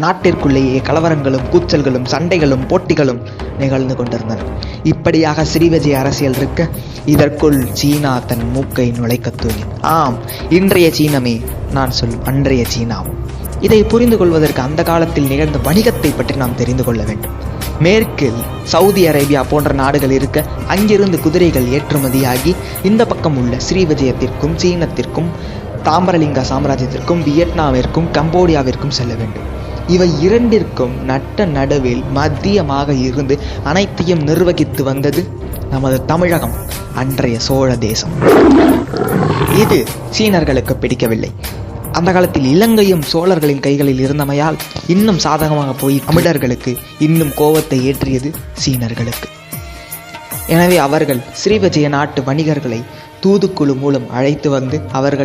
நாட்டிற்குள்ளேயே கலவரங்களும் கூச்சல்களும் சண்டைகளும் போட்டிகளும் நிகழ்ந்து கொண்டிருந்தன. இப்படியாக ஸ்ரீவிஜய அரசியல் இருக்க இதற்குள் சீனா தன் மூக்கை நுழைக்க துவங்கியது. ஆம், இன்றைய சீனமே நான் சொல்லும் அன்றைய சீனாவும். இதை புரிந்து கொள்வதற்கு அந்த காலத்தில் நிகழ்ந்த வணிகத்தை பற்றி நாம் தெரிந்து கொள்ள வேண்டும். மேற்கில் சவுதி அரேபியா போன்ற நாடுகள் இருக்க அங்கிருந்து குதிரைகள் ஏற்றுமதியாகி இந்த பக்கம் உள்ள ஸ்ரீவிஜயத்திற்கும் சீனத்திற்கும் தாம்பரலிங்க சாம்ராஜ்யத்திற்கும் வியட்நாமிற்கும் கம்போடியாவிற்கும் செல்ல வேண்டும். இவை இரண்டிற்கும் நட்ட நடுவில் மத்தியமாக இருந்து அனைத்தையும் நிர்வகித்து வந்தது நமது தமிழகம், அன்றைய சோழ தேசம். இது சீனர்களுக்கு பிடிக்கவில்லை. அந்த காலத்தில் இலங்கையும் சோழர்களின் கைகளில் இருந்தமையால் இன்னும் சாதகமாக போய் தமிழர்களுக்கு இன்னும் கோபத்தை ஏற்றியது சீனர்களுக்கு. எனவே அவர்கள் ஸ்ரீவிஜய நாட்டு வணிகர்களை தூதுக்குழு மூலம் அழைத்து வந்து அவர்கள்